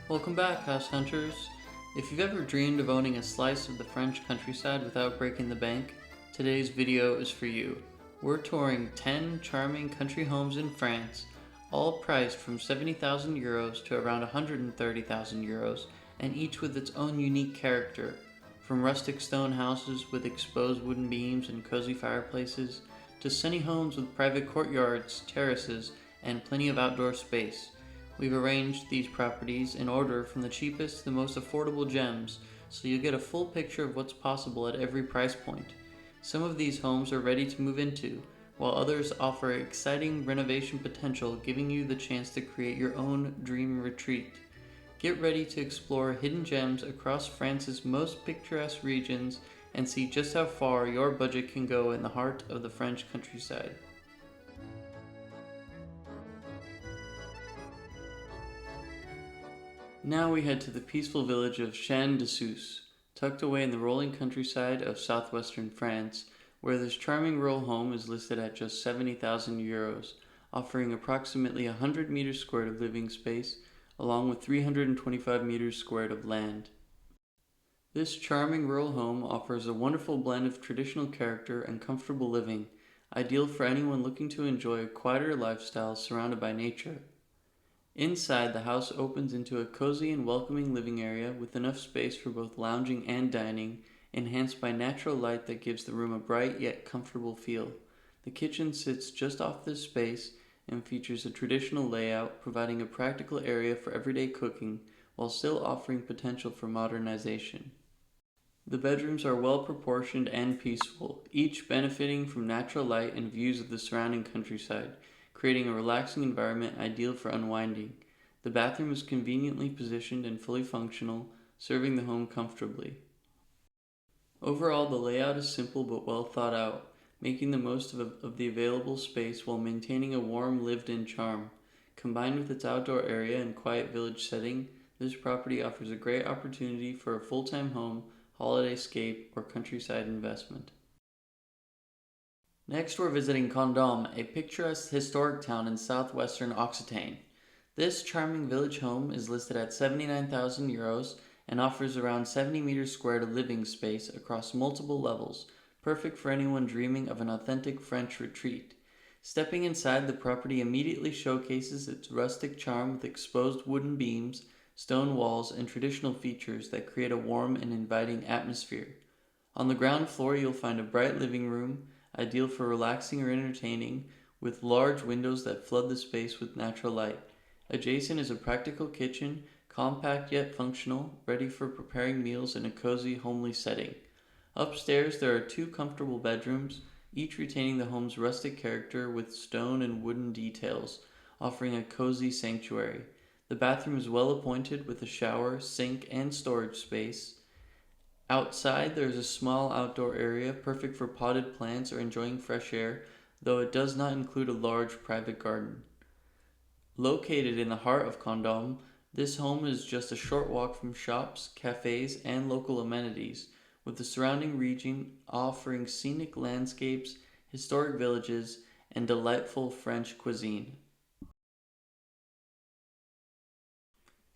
Welcome back, house hunters. If you've ever dreamed of owning a slice of the French countryside without breaking the bank, today's video is for you. We're touring 10 charming country homes in France, all priced from 70,000 euros to around 130,000 euros, and each with its own unique character. From rustic stone houses with exposed wooden beams and cozy fireplaces, to sunny homes with private courtyards, terraces, and plenty of outdoor space. We've arranged these properties in order from the cheapest to the most affordable gems, so you get a full picture of what's possible at every price point. Some of these homes are ready to move into, while others offer exciting renovation potential, giving you the chance to create your own dream retreat. Get ready to explore hidden gems across France's most picturesque regions and see just how far your budget can go in the heart of the French countryside. Now we head to the peaceful village of Chêne-de-Sous, tucked away in the rolling countryside of southwestern France, where this charming rural home is listed at just 70,000 euros, offering approximately 100 meters squared of living space, along with 325 meters squared of land. This charming rural home offers a wonderful blend of traditional character and comfortable living, ideal for anyone looking to enjoy a quieter lifestyle surrounded by nature. Inside, the house opens into a cozy and welcoming living area with enough space for both lounging and dining, enhanced by natural light that gives the room a bright yet comfortable feel. The kitchen sits just off this space and features a traditional layout, providing a practical area for everyday cooking while still offering potential for modernization. The bedrooms are well proportioned and peaceful, each benefiting from natural light and views of the surrounding countryside, creating a relaxing environment ideal for unwinding. The bathroom is conveniently positioned and fully functional, serving the home comfortably. Overall, the layout is simple but well thought out, making the most of the available space while maintaining a warm lived-in charm. Combined with its outdoor area and quiet village setting, this property offers a great opportunity for a full-time home, holiday scape, or countryside investment. Next, we're visiting Condom, a picturesque historic town in southwestern Occitane. This charming village home is listed at 79,000 euros and offers around 70 meters squared of living space across multiple levels, perfect for anyone dreaming of an authentic French retreat. Stepping inside, the property immediately showcases its rustic charm with exposed wooden beams, stone walls, and traditional features that create a warm and inviting atmosphere. On the ground floor, you'll find a bright living room, ideal for relaxing or entertaining, with large windows that flood the space with natural light. Adjacent is a practical kitchen, compact yet functional, ready for preparing meals in a cozy, homely setting. Upstairs, there are two comfortable bedrooms, each retaining the home's rustic character with stone and wooden details, offering a cozy sanctuary. The bathroom is well appointed with a shower, sink, and storage space. Outside, there is a small outdoor area perfect for potted plants or enjoying fresh air, though it does not include a large private garden. Located in the heart of Condom, this home is just a short walk from shops, cafes, and local amenities, with the surrounding region offering scenic landscapes, historic villages, and delightful French cuisine.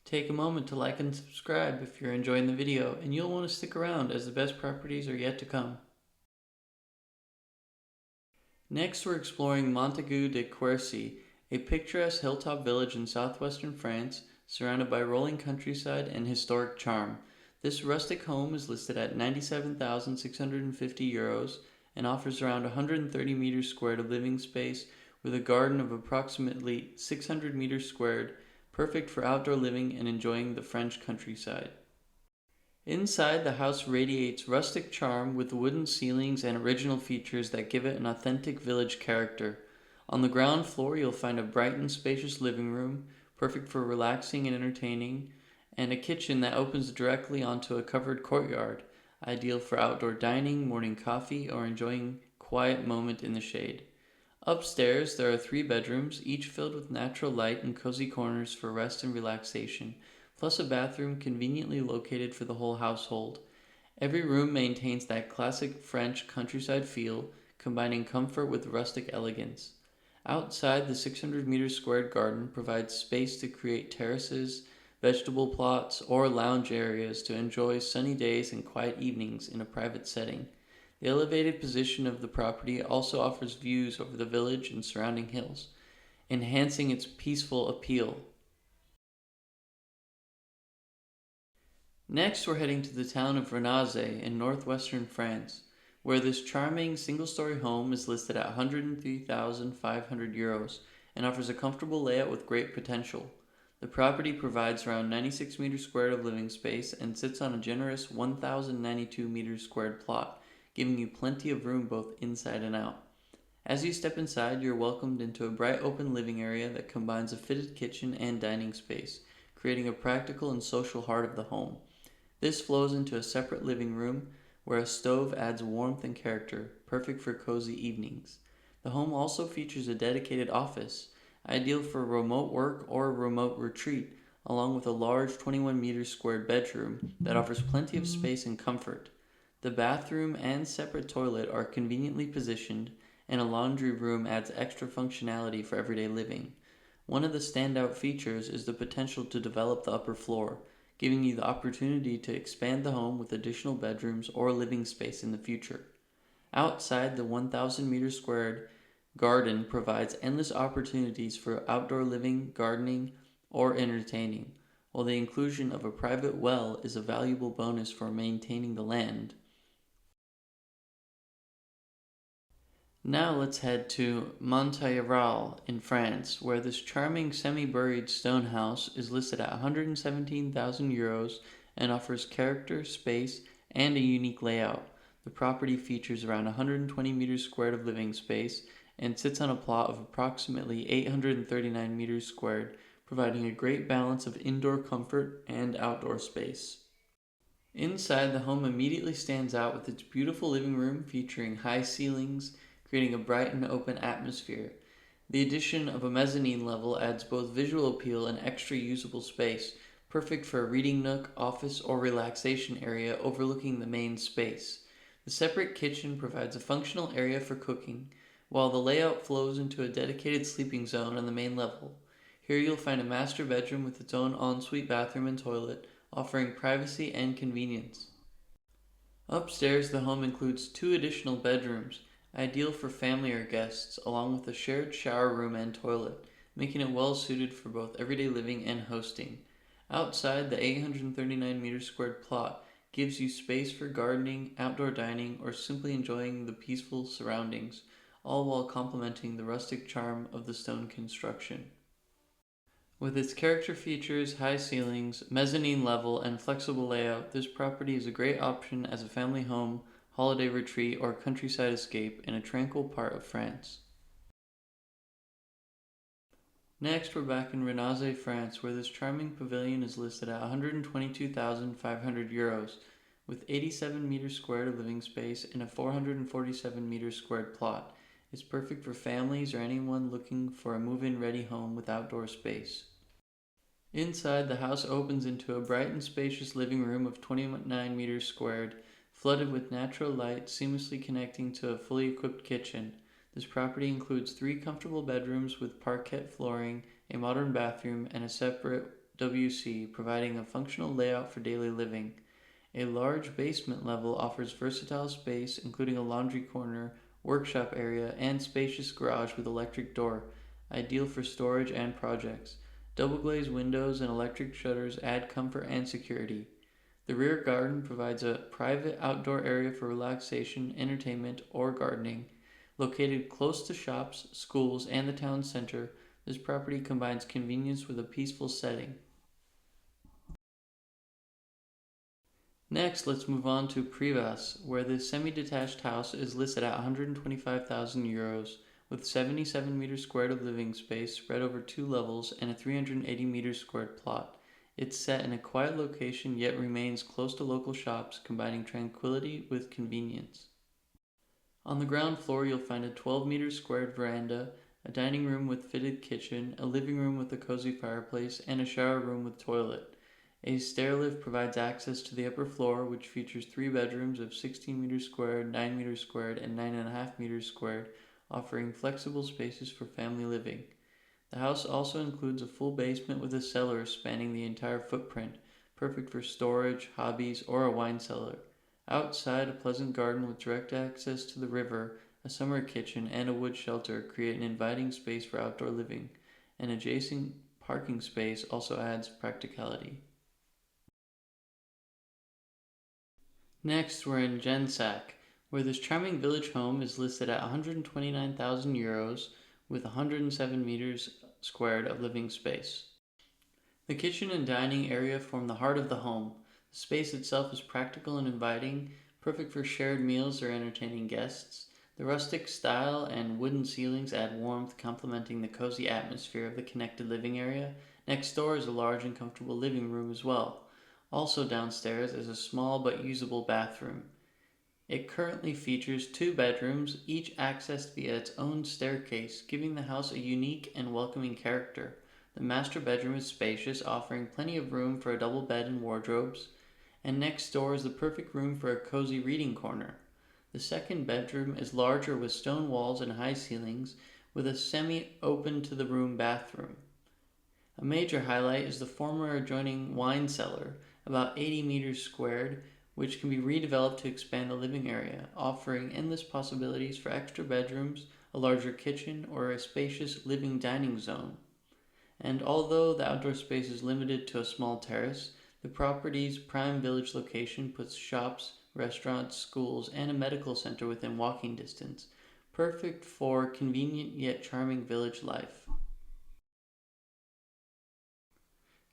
Take a moment to like and subscribe if you're enjoying the video, and you'll want to stick around as the best properties are yet to come. Next, we're exploring Montaigu de Quercy, a picturesque hilltop village in southwestern France, surrounded by rolling countryside and historic charm. This rustic home is listed at 97,650 euros and offers around 130 meters squared of living space with a garden of approximately 600 meters squared, perfect for outdoor living and enjoying the French countryside. Inside, the house radiates rustic charm with wooden ceilings and original features that give it an authentic village character. On the ground floor, you'll find a bright and spacious living room, perfect for relaxing and entertaining, and a kitchen that opens directly onto a covered courtyard, ideal for outdoor dining, morning coffee, or enjoying a quiet moment in the shade. Upstairs, there are 3 bedrooms, each filled with natural light and cozy corners for rest and relaxation, plus a bathroom conveniently located for the whole household. Every room maintains that classic French countryside feel, combining comfort with rustic elegance. Outside, the 600 meters squared garden provides space to create terraces, vegetable plots, or lounge areas to enjoy sunny days and quiet evenings in a private setting. The elevated position of the property also offers views over the village and surrounding hills, enhancing its peaceful appeal. Next, we're heading to the town of Renazé in northwestern France, where this charming single story home is listed at €103,500 and offers a comfortable layout with great potential. The property provides around 96 meters squared of living space and sits on a generous 1,092 meters squared plot, giving you plenty of room both inside and out. As you step inside, you're welcomed into a bright open living area that combines a fitted kitchen and dining space, creating a practical and social heart of the home. This flows into a separate living room where a stove adds warmth and character, perfect for cozy evenings. The home also features a dedicated office, ideal for remote work or remote retreat, along with a large 21 meters squared bedroom that offers plenty of space and comfort. The bathroom and separate toilet are conveniently positioned, and a laundry room adds extra functionality for everyday living. One of the standout features is the potential to develop the upper floor, giving you the opportunity to expand the home with additional bedrooms or living space in the future. Outside, the 1,000 meters squared garden provides endless opportunities for outdoor living, gardening, or entertaining, while the inclusion of a private well is a valuable bonus for maintaining the land. Now let's head to Montayral in France, where this charming semi-buried stone house is listed at €117,000 and offers character, space, and a unique layout. The property features around 120 meters squared of living space and sits on a plot of approximately 839 meters squared, providing a great balance of indoor comfort and outdoor space. Inside, the home immediately stands out with its beautiful living room featuring high ceilings, creating a bright and open atmosphere. The addition of a mezzanine level adds both visual appeal and extra usable space, perfect for a reading nook, office, or relaxation area overlooking the main space. The separate kitchen provides a functional area for cooking, while the layout flows into a dedicated sleeping zone on the main level. Here you'll find a master bedroom with its own ensuite bathroom and toilet, offering privacy and convenience. Upstairs, the home includes two additional bedrooms, ideal for family or guests, along with a shared shower room and toilet, making it well suited for both everyday living and hosting. Outside, the 839 meters squared plot gives you space for gardening, outdoor dining, or simply enjoying the peaceful surroundings, all while complementing the rustic charm of the stone construction. With its character features, high ceilings, mezzanine level, and flexible layout, this property is a great option as a family home, holiday retreat, or countryside escape in a tranquil part of France. Next, we're back in Renazé, France, where this charming pavilion is listed at €122,500, with 87 meters squared of living space and a 447 meters squared plot. It's perfect for families or anyone looking for a move-in ready home with outdoor space. Inside, the house opens into a bright and spacious living room of 29 meters squared, flooded with natural light, seamlessly connecting to a fully equipped kitchen. This property includes 3 comfortable bedrooms with parquet flooring, a modern bathroom, and a separate WC, providing a functional layout for daily living. A large basement level offers versatile space, including a laundry corner, workshop area, and spacious garage with electric door, ideal for storage and projects. Double glazed windows and electric shutters add comfort and security. The rear garden provides a private outdoor area for relaxation, entertainment, or gardening. Located close to shops, schools, and the town center, this property combines convenience with a peaceful setting. Next, let's move on to Privas, where this semi-detached house is listed at €125,000, with 77 meters squared of living space spread over 2 levels and a 380 meters squared plot. It's set in a quiet location yet remains close to local shops, combining tranquility with convenience. On the ground floor, you'll find a 12 meters squared veranda, a dining room with fitted kitchen, a living room with a cozy fireplace, and a shower room with toilet. A stair lift provides access to the upper floor, which features 3 bedrooms of 16 meters squared, 9 meters squared, and 9.5 meters squared, offering flexible spaces for family living. The house also includes a full basement with a cellar spanning the entire footprint, perfect for storage, hobbies, or a wine cellar. Outside, a pleasant garden with direct access to the river, a summer kitchen, and a wood shelter create an inviting space for outdoor living. An adjacent parking space also adds practicality. Next, we're in Gensac, where this charming village home is listed at 129,000 euros with 107 meters squared of living space. The kitchen and dining area form the heart of the home. The space itself is practical and inviting, perfect for shared meals or entertaining guests. The rustic style and wooden ceilings add warmth, complementing the cozy atmosphere of the connected living area. Next door is a large and comfortable living room as well. Also downstairs is a small but usable bathroom. It currently features two bedrooms, each accessed via its own staircase, giving the house a unique and welcoming character. The master bedroom is spacious, offering plenty of room for a double bed and wardrobes, and next door is the perfect room for a cozy reading corner. The second bedroom is larger with stone walls and high ceilings, with a semi-open to the room bathroom. A major highlight is the former adjoining wine cellar, about 80 meters squared, which can be redeveloped to expand the living area, offering endless possibilities for extra bedrooms, a larger kitchen, or a spacious living dining zone. And although the outdoor space is limited to a small terrace, the property's prime village location puts shops, restaurants, schools, and a medical center within walking distance, perfect for convenient yet charming village life.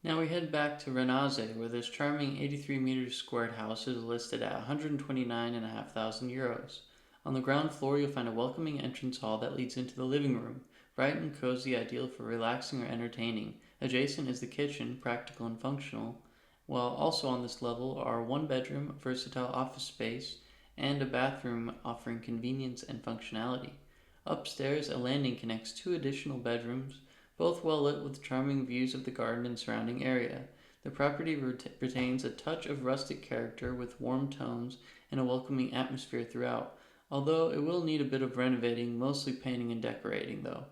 Now we head back to Renazé, where this charming 83 meters squared house is listed at 129,500 euros. On the ground floor, you'll find a welcoming entrance hall that leads into the living room, bright and cozy, ideal for relaxing or entertaining. Adjacent is the kitchen, practical and functional, while also on this level are one bedroom, versatile office space, and a bathroom offering convenience and functionality. Upstairs, a landing connects two additional bedrooms, both well lit with charming views of the garden and surrounding area. The property retains a touch of rustic character with warm tones and a welcoming atmosphere throughout, although it will need a bit of renovating, mostly painting and decorating though.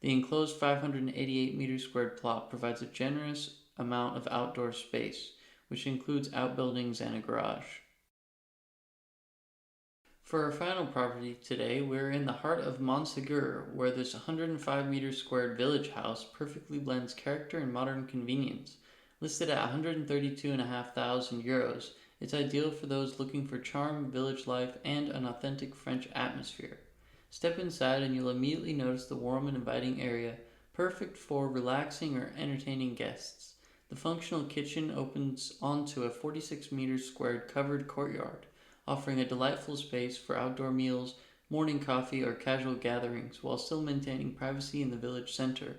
The enclosed 588 meters squared plot provides a generous amount of outdoor space, which includes outbuildings and a garage. For our final property today, we're in the heart of Montségur, where this 105 meters squared village house perfectly blends character and modern convenience. Listed at 132,500 euros, it's ideal for those looking for charm, village life, and an authentic French atmosphere. Step inside and you'll immediately notice the warm and inviting area, perfect for relaxing or entertaining guests. The functional kitchen opens onto a 46 meters squared covered courtyard, offering a delightful space for outdoor meals, morning coffee, or casual gatherings while still maintaining privacy in the village center.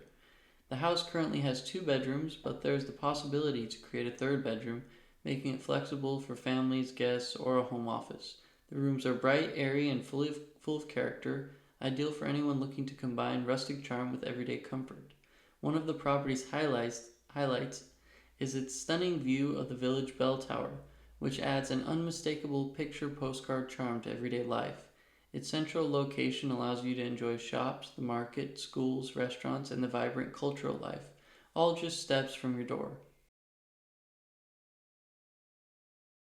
The house currently has two bedrooms, but there is the possibility to create a third bedroom, making it flexible for families, guests, or a home office. The rooms are bright, airy, and full of character, ideal for anyone looking to combine rustic charm with everyday comfort. One of the property's highlights is its stunning view of the village bell tower, which adds an unmistakable picture postcard charm to everyday life. Its central location allows you to enjoy shops, the market, schools, restaurants, and the vibrant cultural life, all just steps from your door.